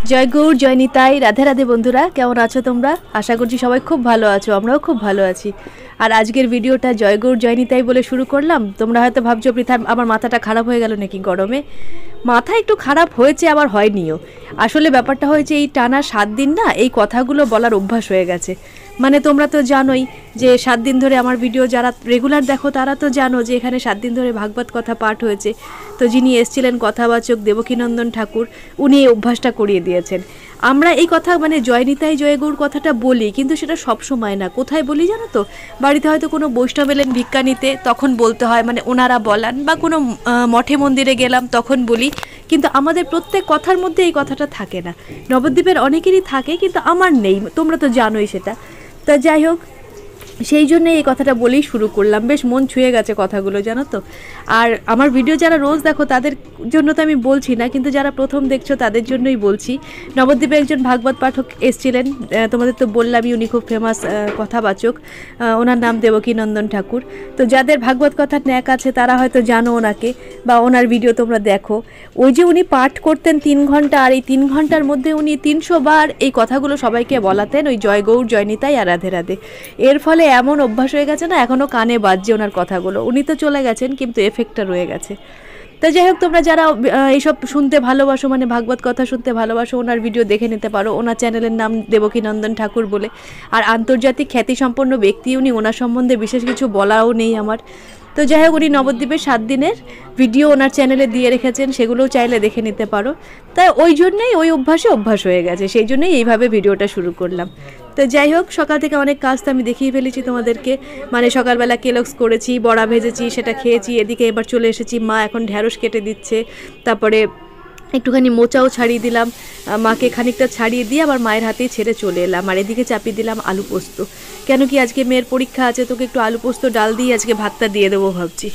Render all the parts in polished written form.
जय गौर जय निताई राधे राधे बंधुरा केमन आछो तोमरा आशा करछि सबाई खूब भालो आछो आमराओ खूब भालो आछि। और आजकेर भिडियोटा जय गौर जय निताई बोले शुरू करलाम। तोमरा हयतो भाबछो पृथा आमार माथाटा खाराप हये गेल नाकि गरमे। माथा एकटु खाराप हयेछे आबार हयनिओ। आसले ब्यापारटा हयेछे एई टाना 7 दिन ना एई कथागुलो बलार अभ्यास हये गेछे। माने तोमरा तो जानोई जे 7 दिन धरे आमार भिडियो जारा रेगुलार देखो तारा तो जानो जे एखाने 7 दिन धरे भागवत कथा पाठ हयेछे। तो जिनि एसेछिलेन कथावाचक देवकीनंदन ठाकुर उनि एई अभ्यासटा करिये दियेछेन। আমরা এই কথা মানে জয় নিতাই জয় গৌর কথাটা বলি কিন্তু সেটা সব সময় না। কোথায় বলি জানো তো, বাড়িতে হয়তো কোনো বৈষ্ণব এলেন ভিক্ষা নিতে তখন বলতে হয়, মানে ওনারা বলান, বা কোনো মঠে মন্দিরে গেলাম তখন বলি। কিন্তু আমাদের প্রত্যেক কথার মধ্যে এই কথাটা থাকে না। নবদ্বীপের অনেকেরই থাকে কিন্তু আমার নেই, তোমরা তো জানোই সেটা। তা যাই হোক, সেই জন্য এই কথাটা বলেই শুরু করলাম। বেশ মন ছুঁয়ে গেছে কথাগুলো জানো তো। আর আমার ভিডিও যারা রোজ দেখো তাদের জন্য তো আমি বলছি না, কিন্তু যারা প্রথম দেখছো তাদের জন্যই বলছি। নবদ্বীপে একজন ভাগবত পাঠক এসেছিলেন, তোমাদের তো বললামই উনি খুব ফেমাস কথাবাচক, ওনার নাম দেবকীনন্দন ঠাকুর। তো যাদের ভাগবত কথার ন্যাক আছে তারা হয়তো জানো ওনাকে, বা ওনার ভিডিও তোমরা দেখো। ওই যে উনি পাঠ করতেন 3 ঘন্টা, আর এই 3 ঘন্টার মধ্যে উনি 300 বার এই কথাগুলো সবাইকে বলাতেন, ওই জয় গৌর জয় নিতাই আর রাধে রাধে। এর ফলে এমন অভ্যাস হয়ে গেছে না, এখনও কানে বাজছে ওনার কথাগুলো। উনি তো চলে গেছেন কিন্তু এফেক্টটা রয়ে গেছে। তো যাই হোক, তোমরা যারা এইসব শুনতে ভালোবাসো, মানে ভাগবত কথা শুনতে ভালোবাসো, ওনার ভিডিও দেখে নিতে পারো। ওনার চ্যানেলের নাম দেবকীনন্দন ঠাকুর বলে। আর আন্তর্জাতিক খ্যাতিসম্পন্ন ব্যক্তি উনি, ওনার সম্বন্ধে বিশেষ কিছু বলাও নেই আমার। তো যাই হোক, উনি নবদ্বীপের 7 দিনের ভিডিও ওনার চ্যানেলে দিয়ে রেখেছেন, সেগুলোও চাইলে দেখে নিতে পারো। তাই ওই জন্যই ওই অভ্যাস হয়ে গেছে, সেই জন্যই এইভাবে ভিডিওটা শুরু করলাম। তো যাই হোক, সকাল থেকে অনেক কাজ তো আমি দেখিয়ে ফেলেছি তোমাদেরকে। মানে সকালবেলা কেলক্স করেছি, বড়া ভেজেছি, সেটা খেয়েছি। এদিকে এবার চলে এসেছি, মা এখন ঢ্যাঁড়স কেটে দিচ্ছে। তারপরে একটুখানি মোচাও ছাড়িয়ে দিলাম, মাকে খানিকটা ছাড়িয়ে দিয়ে আবার মায়ের হাতেই ছেড়ে চলে এলাম। আর এদিকে চাপিয়ে দিলাম আলু পোস্ত, কেন কি আজকে মেয়ের পরীক্ষা আছে, তোকে একটু আলু পোস্ত ডাল দিয়ে আজকে ভাতটা দিয়ে দেবো ভাবছি।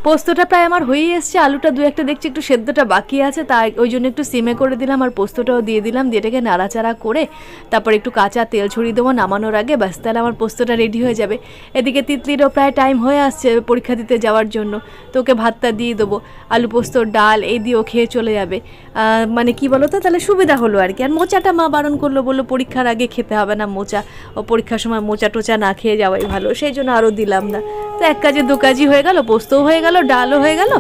পোস্তটা প্রায় আমার হয়েই এসছে, আলুটা দু একটা দেখছি একটু সেদ্ধটা বাকি আছে, তাই ওই জন্য একটু সিমে করে দিলাম। আর পোস্তটাও দিয়ে দিলাম, দিয়ে এটাকে নাড়াচাড়া করে তারপর একটু কাঁচা তেল ছড়িয়ে দেবো নামানোর আগে, ব্যাস তাহলে আমার পোস্তটা রেডি হয়ে যাবে। এদিকে তিতলিরও প্রায় টাইম হয়ে আসছে পরীক্ষা দিতে যাওয়ার জন্য, তো ওকে ভাতটা দিয়ে দেবো। আলু পোস্ত ডাল এই দিয়েও খেয়ে চলে যাবে। মানে কি বলো তো, তাহলে সুবিধা হলো আর কি। আর মোচাটা মা বারণ করলো, বললো পরীক্ষার আগে খেতে হবে না মোচা, ও পরীক্ষার সময় মোচা টোচা না খেয়ে যাওয়াই ভালো, সেই জন্য আরও দিলাম না। তো এক কাজে 2 কাজই হয়ে গেল, পোস্তও হয়ে গেল, ডালও হয়ে গেল।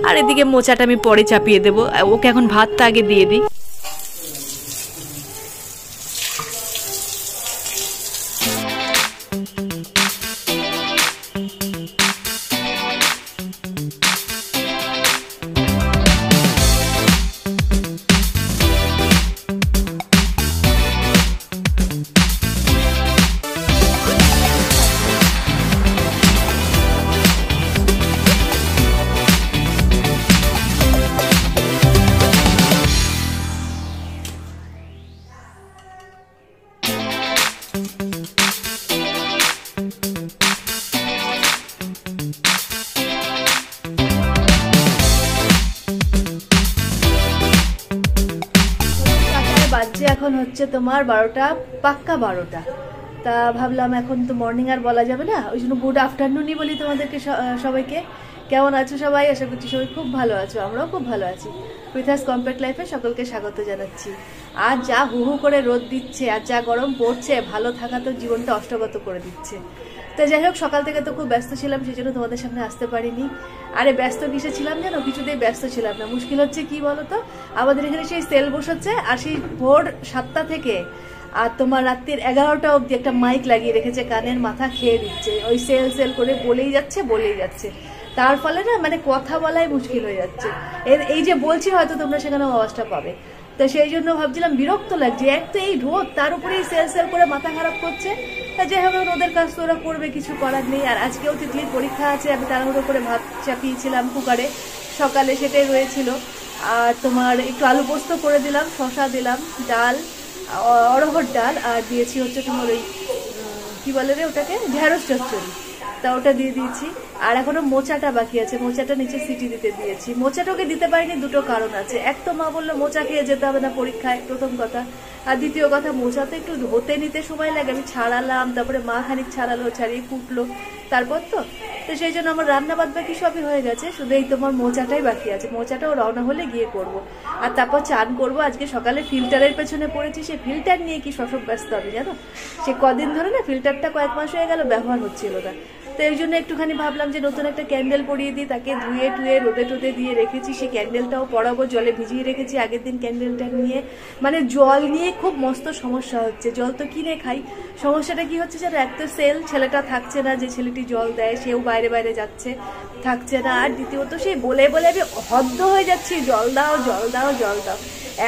আর এদিকে মোচাটা আমি পরে চাপিয়ে দেবো, ওকে এখন ভাতটা আগে দিয়ে দিই। এখন হচ্ছে তোমার 12টা, পাক্কা 12টা। তা ভাবলাম এখন তো মর্নিং আর বলা যাবে না, ওই জন্য গুড আফটারনুনই বলি তোমাদেরকে সবাইকে। কেমন আছো সবাই? আশা করছি সবাই খুব ভালো আছো, আমরাও খুব ভালো আছি। পৃথাস কমপ্লিট লাইফে সকলকে স্বাগত জানাচ্ছি। আজ যা হু করে রোদ দিচ্ছে আর যা গরম পড়ছে, ভালো থাকা তো জীবনটা অষ্টগত করে দিচ্ছে। তো যাই হোক, সকাল থেকে তো খুব ব্যস্ত ছিলাম, সেই জন্য তোমাদের সামনে আসতে পারিনি। আরে ব্যস্ত কিসে ছিলাম জানো? কিছুতেই ব্যস্ত ছিলাম না। মুশকিল হচ্ছে কি বলতো, আমাদের এখানে সেই সেল বসেছে, আর সেই ভোর 7টা থেকে আর তোমার রাত্রির 11টা অবধি একটা মাইক লাগিয়ে রেখেছে, কানের মাথা খেয়ে দিচ্ছে। ওই সেল করে বলেই যাচ্ছে। তার ফলে না মানে কথা বলাই মুশকিল হয়ে যাচ্ছে। এই যে বলছি হয়তো তোমরা সেখানে আওয়াজটা পাবে। তো সেই জন্য ভাবছিলাম, বিরক্ত লাগছে, এক তো এই রোদ, তার উপরেই সেল করে মাথা খারাপ করছে। যাই হোক, ওদের কাজ তো ওরা করবে, কিছু করার নেই। আর আজকেও তিতলির পরীক্ষা আছে, আমি তাড়াহুড়ো করে ভাত চাপিয়েছিলাম কুকারে, সকালে সেটাই রয়েছিল। আর তোমার একটু আলু পোস্ত করে দিলাম, শসা দিলাম, ডাল, অড়হর ডাল, আর দিয়েছি হচ্ছে তোমার ওই কি বলে রে ওটাকে, ঢেঁড়স চচ্চড়ি, তা ওটা দিয়ে দিয়েছি। আর এখনো মোচাটা বাকি আছে, মোচাটা নিচে সিটি দিতে দিয়েছি। মোচাটাকে দিতে পারিনি, দুটো কারণ আছে। এক তো মা বললো মোচা খেয়ে যেতে হবে না পরীক্ষায়, প্রথম কথা। আর দ্বিতীয় কথা, মোচা তো একটু হতে নিতে সময় লাগে। আমি ছাড়ালাম, তারপরে মা খানিক ছাড়ালো, ছাড়িয়ে ফুটলো, তারপর তো সেই জন্য আমার রান্না বাদ বাকি সবই হয়ে গেছে, শুধু এই তোমার মোচাটাই বাকি আছে। মোচাটাও রওনা হলে গিয়ে করব। আর তারপর চান করব। আজকে সকালে ফিল্টারের পেছনে পড়েছি, সে ফিল্টার নিয়ে কি শসব ব্যস্ত আমি জানো। সে কদিন ধরে না ফিল্টারটা কয়েক মাস হয়ে গেল ব্যবহার হচ্ছিল না, তো এই জন্য একটুখানি ভাবলাম যে নতুন একটা ক্যান্ডেল পরিয়ে দিই। তাকে ধুয়ে টুয়ে রোদে টোদে দিয়ে রেখেছি, সেই ক্যান্ডেলটাও পরাবো, জলে ভিজিয়ে রেখেছি আগের দিন ক্যান্ডেলটা নিয়ে। মানে জল নিয়ে খুব মস্ত সমস্যা হচ্ছে, জল তো কিনে খাই। সমস্যাটা কি হচ্ছে জানো, এক তো সেল ছেলেটা থাকছে না, যে ছেলেটি জল দেয় সেও বাইরে বাইরে যাচ্ছে, থাকছে না। আর দ্বিতীয়ত সেই বলে বলে আমি হদ্দ হয়ে যাচ্ছি, জল দাও জল দাও জল দাও।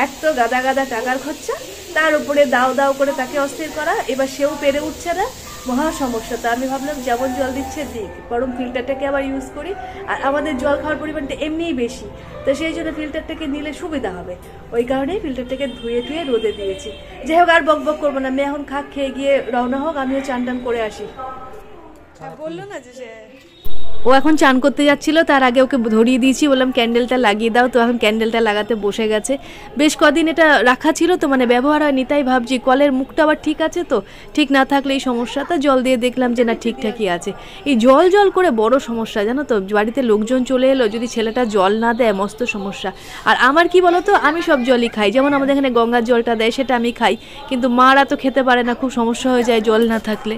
এক তো গাদা গাদা টাকার খরচা, তার উপরে দাও দাও করে তাকে অস্থির করা, এবার সেও পেরে উঠছে না, মহা সমস্যা। তা আমি ভাবলাম যেমন জল দিচ্ছে দিক, বরং ফিল্টারটাকে আবার ইউজ করি। আর আমাদের জল খাওয়ার পরিমাণটা এমনিই বেশি, তো সেই জন্য ফিল্টারটাকে নিলে সুবিধা হবে। ওই কারণেই ফিল্টারটাকে ধুয়ে টুয়ে রোদে দিয়েছি। যাই হোক, আর বক বক করবো না, মেয়ে এখন খাক খেয়ে গিয়ে রওনা হোক, আমিও চান টান করে আসি। বললো না যে ও এখন চান করতে যাচ্ছিল, তার আগে ওকে ধরিয়ে দিয়েছি, বললাম ক্যান্ডেলটা লাগিয়ে দাও। তো এখন ক্যান্ডেলটা লাগাতে বসে গেছে। বেশ কদিন এটা রাখা ছিল তো, মানে ব্যবহার হয়নি, তাই ভাবছি কলের মুখটা আবার ঠিক আছে তো, ঠিক না থাকলে এই সমস্যাটা। জল দিয়ে দেখলাম যে না ঠিকঠাকই আছে। এই জল জল করে বড় সমস্যা জানো তো, বাড়িতে লোকজন চলে এলো, যদি ছেলেটা জল না দেয় মস্ত সমস্যা। আর আমার কি বলো তো, আমি সব জলই খাই, যেমন আমাদের এখানে গঙ্গার জলটা দেয় সেটা আমি খাই, কিন্তু মারা তো খেতে পারে না, খুব সমস্যা হয়ে যায় জল না থাকলে।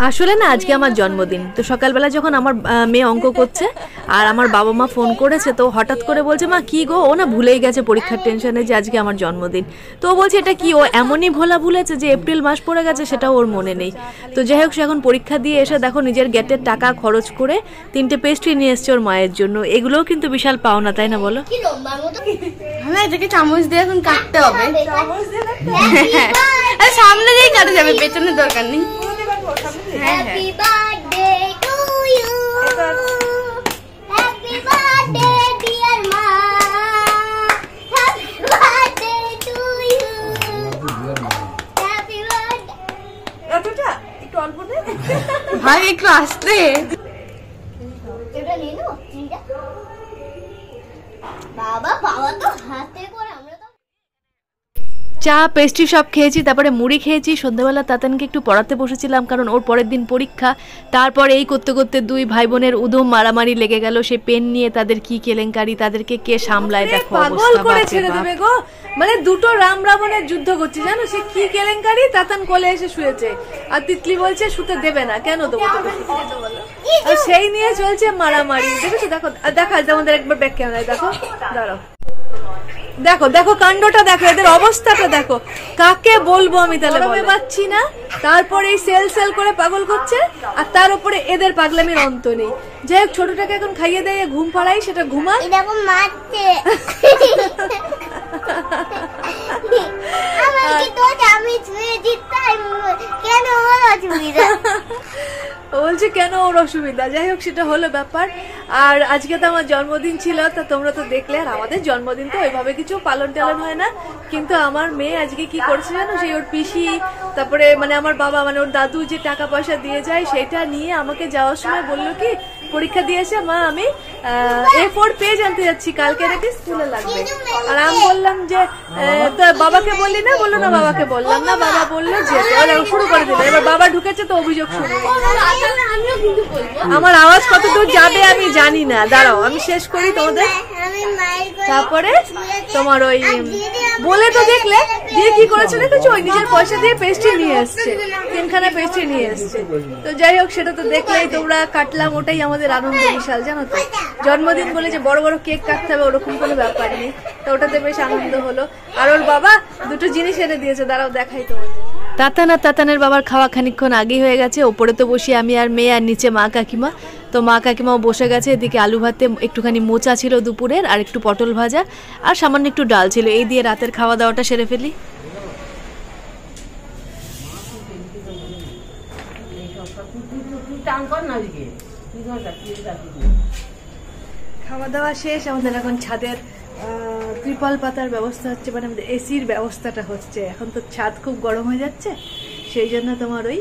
আসলে না আজকে আমার জন্মদিন, তো সকালবেলা যখন আমার মেয়ে অঙ্ক করছে আর আমার বাবা মা ফোন করেছে, তো হঠাৎ করে বলছে মা কি গো, ও না ভুলেই গেছে পরীক্ষার টেনশনে যে আজকে আমার জন্মদিন। তো ও বলছে এটা কি, ও এমনই ভোলা ভুলেছে যে এপ্রিল মাস পড়ে গেছে সেটাও ওর মনে নেই। তো যাই হোক, সে এখন পরীক্ষা দিয়ে এসে দেখো নিজের গ্যাটের টাকা খরচ করে 3টে পেস্ট্রি নিয়ে এসছে ওর মায়ের জন্য। এগুলোও কিন্তু বিশাল পাওনা, তাই না বলো? হ্যাঁ, এটাকে চামচ দিয়ে এখন কাটতে হবে। সামনে দিয়েই কাটা যাবে, পেছনের দরকার নেই। Happy birthday to you. Happy birthday dear ma. Happy birthday to you. Happy birthday. এতটা একটু অল্প দে ভাই, একটু আসতে। এটা নিয়ে নাও, বাবা বাবা তো হাতে করে, আমরা তো চা পেস্ট্রি সব খেয়েছি, তারপরে মুড়ি খেয়েছি। সন্ধ্যাবেলা তাতানকে একটু পড়াতে বসেছিলাম, কারণ ওর পরের দিন পরীক্ষা। তারপর এই করতে করতে দুই ভাই বোনের উদম মারামারি লেগে গেল, সে পেন নিয়ে তাদের কি কেলেঙ্কারি, তাদেরকে কে সামলায় দেখো অবস্থা। করে ছেড়ে দেবে গো, মানে দুটো রাম রাবণের যুদ্ধ করছে জানো। সে কি কেলেঙ্কারি, তাতান কোলে এসে শুয়েছে আর তিতলি বলছে শুতে দেবে না, কেন দেবো তোকে শুতে বলো, আর সেই নিয়ে চলছে মারামারি। দেখেছো, দেখো দেখা তোমাদের একবার ব্যাক ক্যামেরায় দেখো, দাঁড়াও দেখো দেখো কাণ্ডটা দেখো, এদের অবস্থাটা দেখো। কাকে বলবো আমি, তাহলে গরমে পাচ্ছি না, তারপরে এই সেল সেল করে পাগল করছে, আর তার উপরে এদের পাগলামির অন্ত নেই। যাই হোক, ছোটটাকে এখন খাইয়ে দিয়ে ঘুম পাড়াই, সেটা ঘুমা। এরকম মারছে আমার কি তো আমি ছুঁয়ে জিততাই, কেন হলো অসুবিধা? বলছে কেন ওর অসুবিধা। যাই হোক, সেটা হলো ব্যাপার। আর আজকে তো আমার জন্মদিন ছিল, তা তোমরা তো দেখলে। আর আমাদের জন্মদিন তো ওইভাবে কিছু পালন টালন হয় না, কিন্তু আমার মেয়ে আজকে কি করছে জানো, সেই ওর পিসি, তারপরে মানে আমার বাবা, মানে ওর দাদু যে টাকা পয়সা দিয়ে যায়, সেটা নিয়ে আমাকে যাওয়ার সময় বললো কি, পরীক্ষা দিয়েছে মা, আমি A4 পেজ আনতে যাচ্ছি, কালকে নাকি স্কুলে লাগবে। আর আমি বললাম যে তো বাবাকে বললি না? বললো না বাবাকে বললাম না, বাবা বললো যেতে। শুরু করে দিল, এবার বাবা ঢুকেছে তো অভিযোগ শুরু। আমার আওয়াজ কত দূর যাবে আমি জানি না, দাঁড়াও আমি শেষ করি তোমাদের। তারপরে তোমার ওই বলে তো দেখলে, দিয়ে কি করেছে দেখেছো, ওই নিজের পয়সা দিয়ে পেস্ট্রি নিয়ে এসছে, 3খানা পেস্ট্রি নিয়ে এসছে। তো যাই হোক, সেটা তো দেখলেই তোমরা, কাটলাম, ওটাই আমাদের আনন্দ বিশাল জানো তো। জন্মদিন বলে যে বড় বড় কেক কাটতে হবে ওরকম কোনো ব্যাপার নেই, তো ওটাতে বেশ আনন্দ হলো। আর ওর বাবা দুটো জিনিস এনে দিয়েছে, দাঁড়াও দেখাই তোমাদের। তাতান আর তাতানের বাবার খাওয়া খানিকক্ষণ আগেই হয়ে গেছে। ওপরে তো বসি আমি আর মেয়ে, আর নিচে মা কাকিমা। তো মা কাকিমাও বসে গেছে। এদিকে আলু ভাতে একটুখানি মোচা ছিল দুপুরের, আর একটু পটল ভাজা, আর সামান্য একটু ডাল ছিল। এই দিয়ে রাতের খাওয়া দাওয়াটা সেরে ফেলি। খাওয়া দাওয়া শেষ, আমাদের এখন ছাদের ত্রিপল পাতার ব্যবস্থা হচ্ছে, মানে আমাদের এসির ব্যবস্থাটা হচ্ছে। এখন তো ছাদ খুব গরম হয়ে যাচ্ছে, সেই জন্য তোমার ওই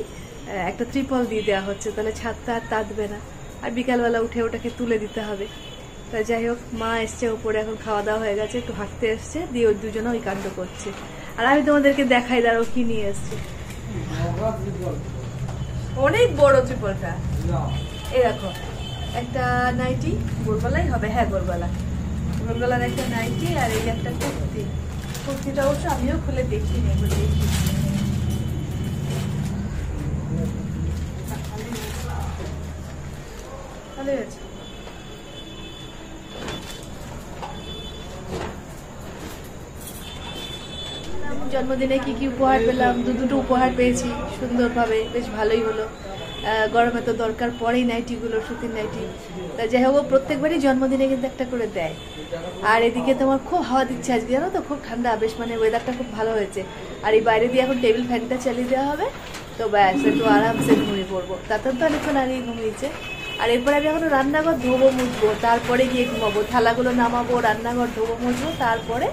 একটা ত্রিপল দিয়ে দেওয়া হচ্ছে, তাহলে ছাদটা আর তাতবে না। আর বিকালবেলা উঠে ওটাকে তুলে দিতে হবে। তা যাই হোক, মা এসছে ওপরে, এখন খাওয়া দাওয়া হয়ে গেছে, একটু হাঁটতে এসছে, দিয়ে ওই দুজনে ওই কাণ্ড করছে। আর আমি তোমাদেরকে দেখাই দাঁড়াও কি নিয়ে এসছি। অনেক বড় ত্রিপলটা, এই দেখো একটা নাইটি, ভোরবেলাই হবে, হ্যাঁ ভোরবেলা, ভোরবেলার একটা নাইটি, আর এই একটা কুর্তি। কুর্তিটা অবশ্য আমিও খুলে দেখিনি, এবার দেখি। ভালোই আছে। জন্মদিনে কি কি উপহার পেলাম, দুটো উপহার পেয়েছি সুন্দরভাবে, বেশ ভালোই হলো। গরমে তো দরকার পড়েই নাইটিগুলো, সুতির নাইটি। তা যাই হোক, প্রত্যেকবারই জন্মদিনে কিন্তু একটা করে দেয়। আর এদিকে তোমার খুব হাওয়া দিচ্ছে আজকে, জানো তো, খুব ঠান্ডা, বেশ মানে ওয়েদারটা খুব ভালো হয়েছে। আর এই বাইরে দিয়ে এখন টেবিল ফ্যানটা চালিয়ে দেওয়া হবে, তো ব্যাস একটু আরামসে ঘুমিয়ে পড়বো। তাতে তো অনেকক্ষণ আগেই ঘুমিয়েছে। আর এরপরে আমি এখন রান্নাঘর ধোবো মুছবো, তারপরে গিয়ে ঘুমাবো, থালাগুলো নামাবো, রান্নাঘর ধোবো মুছবো, তারপরে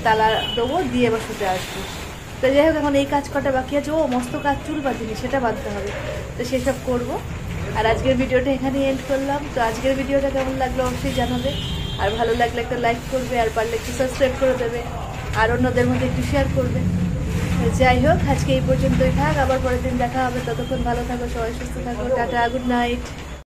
তালা দেবো, দিয়ে এবার শুতে আসবো। তো যাই হোক, এখন এই কাজ কটা বাকি আছে। ও মস্ত কাজ চুল বাঁধিনি, সেটা বাঁধতে হবে, তো সেসব করবো। আর আজকের ভিডিওটা এখানেই এন্ড করলাম। তো আজকের ভিডিওটা কেমন লাগলো অবশ্যই জানাবে, আর ভালো লাগলে একটা লাইক করবে, আর পারলে একটু সাবস্ক্রাইব করে দেবে, আর অন্যদের মধ্যে একটু শেয়ার করবে। যাই হোক, আজকে এই পর্যন্তই থাক, আবার পরের দিন দেখা হবে। ততক্ষণ ভালো থাকো, সবাই সুস্থ থাকো, টাটা, গুড নাইট।